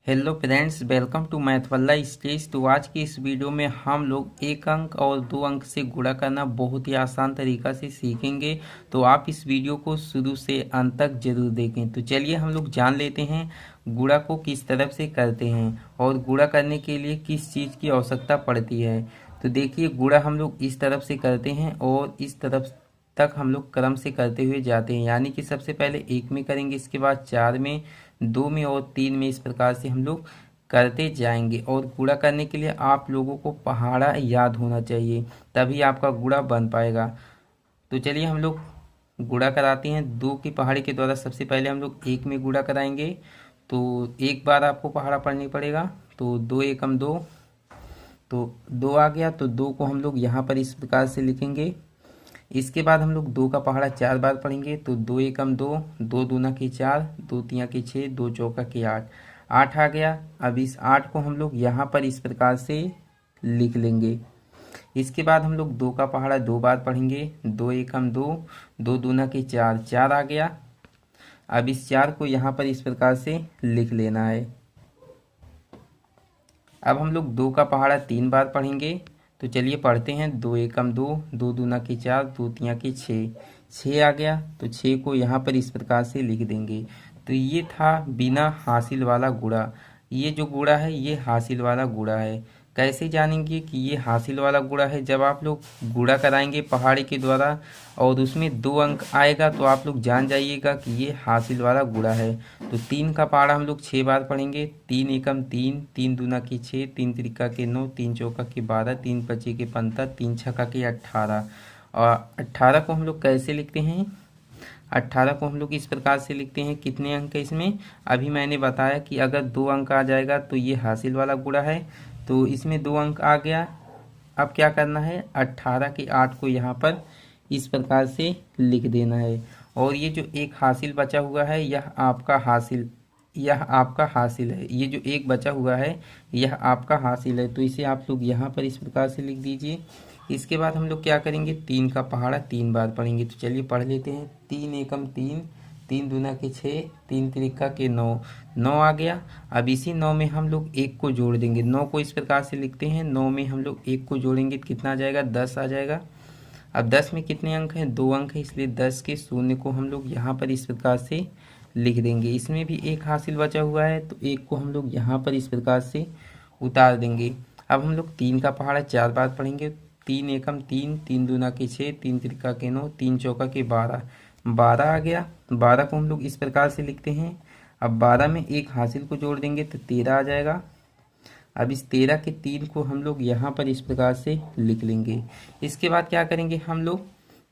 Hello friends, welcome to math वाला stage. तो आज की इस वीडियो में हम लोग एक अंक और दो अंक से गुणा करना बहुत ही आसान तरीका से सीखेंगे। तो आप इस वीडियो को शुरू से अंत तक जरूर देखें। तो चलिए हम लोग जान लेते हैं गुणा को किस तरफ से करते हैं और गुणा करने के लिए किस चीज़ की आवश्यकता पड़ती है। तो देखिए, गुणा हम लोग इस तरफ से करते हैं और इस तरफ तक हम लोग क्रम से करते हुए जाते हैं। यानी कि सबसे पहले एक में करेंगे, इसके बाद चार में, दो में और तीन में। इस प्रकार से हम लोग करते जाएंगे। और गुणा करने के लिए आप लोगों को पहाड़ा याद होना चाहिए, तभी आपका गुणा बन पाएगा। तो चलिए हम लोग गुणा कराते हैं। दो की पहाड़ी के द्वारा सबसे पहले हम लोग एक में गुणा कराएंगे। तो एक बार आपको पहाड़ा पढ़नी पड़ेगा। तो दो एकम दो, तो दो आ गया। तो दो को हम लोग यहाँ पर इस प्रकार से लिखेंगे। इसके बाद हम लोग दो का पहाड़ा चार बार पढ़ेंगे। तो दो एकम दो, दो दूना के चार, दो तिया के छः, दो चौका के आठ, आठ आ गया। अब इस आठ को हम लोग यहाँ पर इस प्रकार से लिख लेंगे। इसके बाद हम लोग दो का पहाड़ा दो बार पढ़ेंगे। दो एकम दो, दो दूना के चार, चार आ गया। अब इस चार को यहाँ पर इस प्रकार से लिख लेना है। अब हम लोग दो का पहाड़ा तीन बार पढ़ेंगे। तो चलिए पढ़ते हैं। दो एकम दो, दो दूना की चार, दो तिया की छः, छः आ गया। तो छः को यहाँ पर इस प्रकार से लिख देंगे। तो ये था बिना हासिल वाला गुणा। ये जो गुणा है ये हासिल वाला गुणा है। कैसे जानेंगे कि ये हासिल वाला गुणा है? जब आप लोग गुणा कराएंगे पहाड़ी के द्वारा और उसमें दो अंक आएगा तो आप लोग जान जाइएगा कि ये हासिल वाला गुणा है। तो तीन का पहाड़ा हम लोग छः बार पढ़ेंगे। तीन एकम तीन, तीन दूना की छः, तीन त्रिका के नौ, तीन चौका के बारह, तीन पच्चे के 15, तीन छक्का के 18। और 18 को हम लोग कैसे लिखते हैं? 18 को हम लोग इस प्रकार से लिखते हैं। कितने अंक है इसमें? अभी मैंने बताया कि अगर दो अंक आ जाएगा तो ये हासिल वाला गुणा है। तो इसमें दो अंक आ गया। अब क्या करना है? 18 के 8 को यहाँ पर इस प्रकार से लिख देना है। और ये जो एक हासिल बचा हुआ है यह आपका हासिल है। ये जो एक बचा हुआ है यह आपका हासिल है। तो इसे आप लोग यहाँ पर इस प्रकार से लिख दीजिए। इसके बाद हम लोग क्या करेंगे? तीन का पहाड़ा तीन बार पढ़ेंगे। तो चलिए पढ़ लेते हैं। तीन एकम तीन, तीन दूना के छः, तीन त्रिका के नौ, नौ आ गया। अब इसी नौ में हम लोग एक को जोड़ देंगे। नौ को इस प्रकार से लिखते हैं। नौ में हम लोग एक को जोड़ेंगे तो कितना आ जाएगा? 10 आ जाएगा। अब 10 में कितने अंक हैं? दो अंक है, इसलिए 10 के शून्य को हम लोग यहाँ पर इस प्रकार से लिख देंगे। इसमें भी एक हासिल बचा हुआ है तो एक को हम लोग यहाँ पर इस प्रकार से उतार देंगे। अब हम लोग तीन का पहाड़ा चार बार पढ़ेंगे। तीन एकम तीन, तीन दूना के छः, तीन त्रिका के नौ, तीन चौका के 12, 12 आ गया। 12 को हम लोग इस प्रकार से लिखते हैं। अब 12 में एक हासिल को जोड़ देंगे तो 13 आ जाएगा। अब इस 13 के तीन को हम लोग यहाँ पर इस प्रकार से लिख लेंगे। इसके बाद क्या करेंगे? हम लोग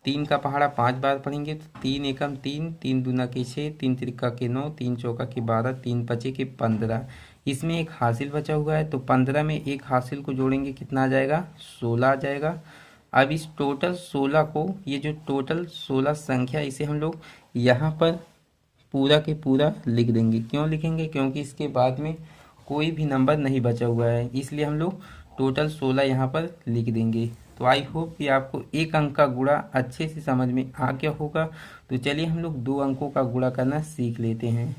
तीन का पहाड़ा पांच बार पढ़ेंगे। तो तीन एकम तीन, तीन दूना के छः, तीन त्रिका के नौ, तीन चौका के 12, तीन पचे के 15। इसमें एक हासिल बचा हुआ है तो 15 में एक हासिल को जोड़ेंगे, कितना आ जाएगा? 16 आ जाएगा। अब इस टोटल 16 को, ये जो टोटल 16 संख्या, इसे हम लोग यहाँ पर पूरा के पूरा लिख देंगे। क्यों लिखेंगे? क्योंकि इसके बाद में कोई भी नंबर नहीं बचा हुआ है, इसलिए हम लोग टोटल 16 यहाँ पर लिख देंगे। तो आई होप कि आपको एक अंक का गुणा अच्छे से समझ में आ गया होगा। तो चलिए हम लोग दो अंकों का गुणा करना सीख लेते हैं।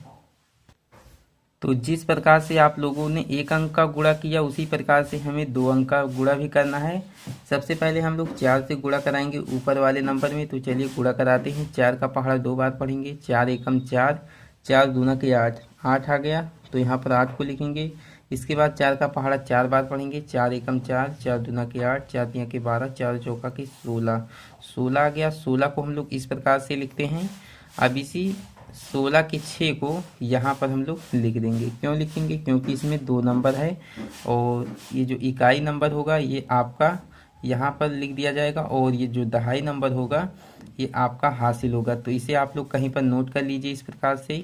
तो जिस प्रकार से आप लोगों ने एक अंक का गुणा किया उसी प्रकार से हमें दो अंक का गुणा भी करना है। सबसे पहले हम लोग चार से गुणा कराएंगे ऊपर वाले नंबर में। तो चलिए गुणा कराते हैं। चार का पहाड़ा दो बार पढ़ेंगे। चार एकम चार, चार दूना के आठ, आठ आ गया। तो यहाँ पर आठ को लिखेंगे। इसके बाद चार का पहाड़ा चार बार पढ़ेंगे। चार एकम चार, चार दूना के आठ, चार तिया के 12, चार चौका के 16, 16 आ गया। 16 को हम लोग इस प्रकार से लिखते हैं। अब इसी 16 के 6 को यहाँ पर हम लोग लिख देंगे। क्यों लिखेंगे? क्योंकि इसमें दो नंबर है और ये जो इकाई नंबर होगा ये आपका यहाँ पर लिख दिया जाएगा और ये जो दहाई नंबर होगा ये आपका हासिल होगा। तो इसे आप लोग कहीं पर नोट कर लीजिए इस प्रकार से,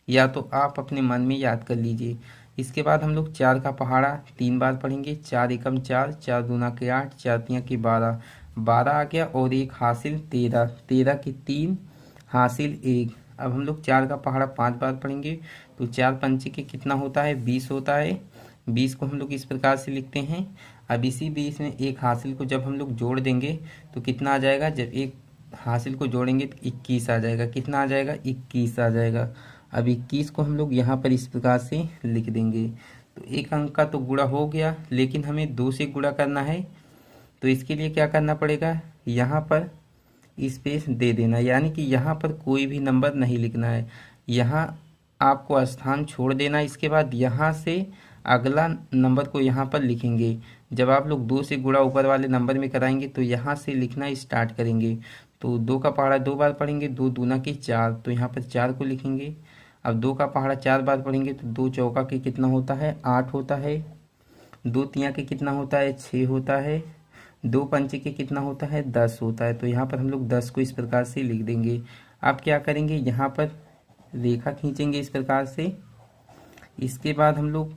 या तो आप अपने मन में याद कर लीजिए। इसके बाद हम लोग चार का पहाड़ा तीन बार पढ़ेंगे। चार एकम चार, चार दूना के आठ, चार तिया के 12, 12 आ गया। और एक हासिल 13, 13 के तीन, हासिल एक। अब हम लोग चार का पहाड़ा पांच बार पढ़ेंगे। तो चार पंचे के कितना होता है? 20 होता है। 20 को हम लोग इस प्रकार से लिखते हैं। अब इसी 20 में एक हासिल को जब हम लोग जोड़ देंगे तो कितना आ जाएगा? जब एक हासिल को जोड़ेंगे तो 21 आ जाएगा। कितना आ जाएगा? 21 आ जाएगा। अब 21 को हम लोग यहाँ पर इस प्रकार से लिख देंगे। तो एक अंक का तो गुणा हो गया, लेकिन हमें 2 से गुणा करना है। तो इसके लिए क्या करना पड़ेगा, यहाँ पर स्पेस दे देना, यानी कि यहाँ पर कोई भी नंबर नहीं लिखना है, यहाँ आपको स्थान छोड़ देना। इसके बाद यहाँ से अगला नंबर को यहाँ पर लिखेंगे। जब आप लोग 2 से गुणा ऊपर वाले नंबर में कराएंगे तो यहाँ से लिखना स्टार्ट करेंगे। तो 2 का पहाड़ा 2 बार पढ़ेंगे, 2 दूना के 4, तो यहाँ पर 4 को लिखेंगे। अब 2 का पहाड़ा 4 बार पढ़ेंगे तो 2 चौका के कितना होता है, 8 होता है। 2 तिया के कितना होता है, 6 होता है। 2 पंचे के कितना होता है, 10 होता है। तो यहाँ पर हम लोग 10 को इस प्रकार से लिख देंगे। अब क्या करेंगे, यहाँ पर रेखा खींचेंगे इस प्रकार से। इसके बाद हम लोग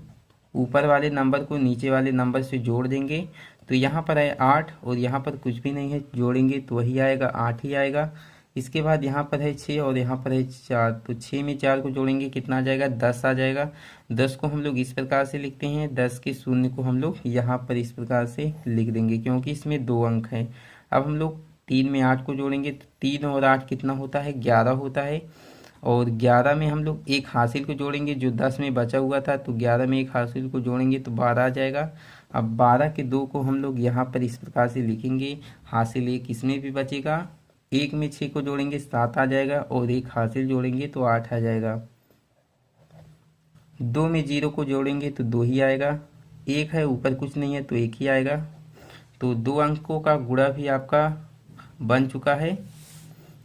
ऊपर वाले नंबर को नीचे वाले नंबर से जोड़ देंगे। तो यहाँ पर है 8 और यहाँ पर कुछ भी नहीं है, जोड़ेंगे तो वही आएगा, 8 ही आएगा। इसके बाद यहाँ पर है 6 और यहाँ पर है 4, तो 6 में 4 को जोड़ेंगे कितना आ जाएगा, 10 आ जाएगा। 10 को हम लोग इस प्रकार से लिखते हैं, 10 के शून्य को हम लोग यहाँ पर इस प्रकार से लिख देंगे, क्योंकि इसमें 2 अंक हैं। अब हम लोग 3 में 8 को जोड़ेंगे तो 3 और 8 कितना होता है, 11 होता है। और 11 में हम लोग एक हासिल को जोड़ेंगे जो 10 में बचा हुआ था, तो 11 में एक हासिल को जोड़ेंगे तो 12 आ जाएगा। अब 12 के 2 को हम लोग यहाँ पर इस प्रकार से लिखेंगे, हासिल एक इसमें भी बचेगा। 1 में 6 को जोड़ेंगे 7 आ जाएगा, और एक हासिल जोड़ेंगे तो 8 आ जाएगा। 2 में 0 को जोड़ेंगे तो 2 ही आएगा। 1 है ऊपर कुछ नहीं है तो 1 ही आएगा। तो 2 अंकों का गुणा भी आपका बन चुका है।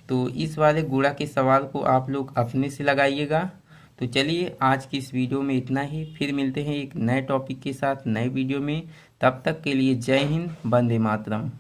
तो इस वाले गुणा के सवाल को आप लोग अपने से लगाइएगा। तो चलिए आज की इस वीडियो में इतना ही, फिर मिलते हैं एक नए टॉपिक के साथ नए वीडियो में। तब तक के लिए जय हिंद, वंदे मातरम।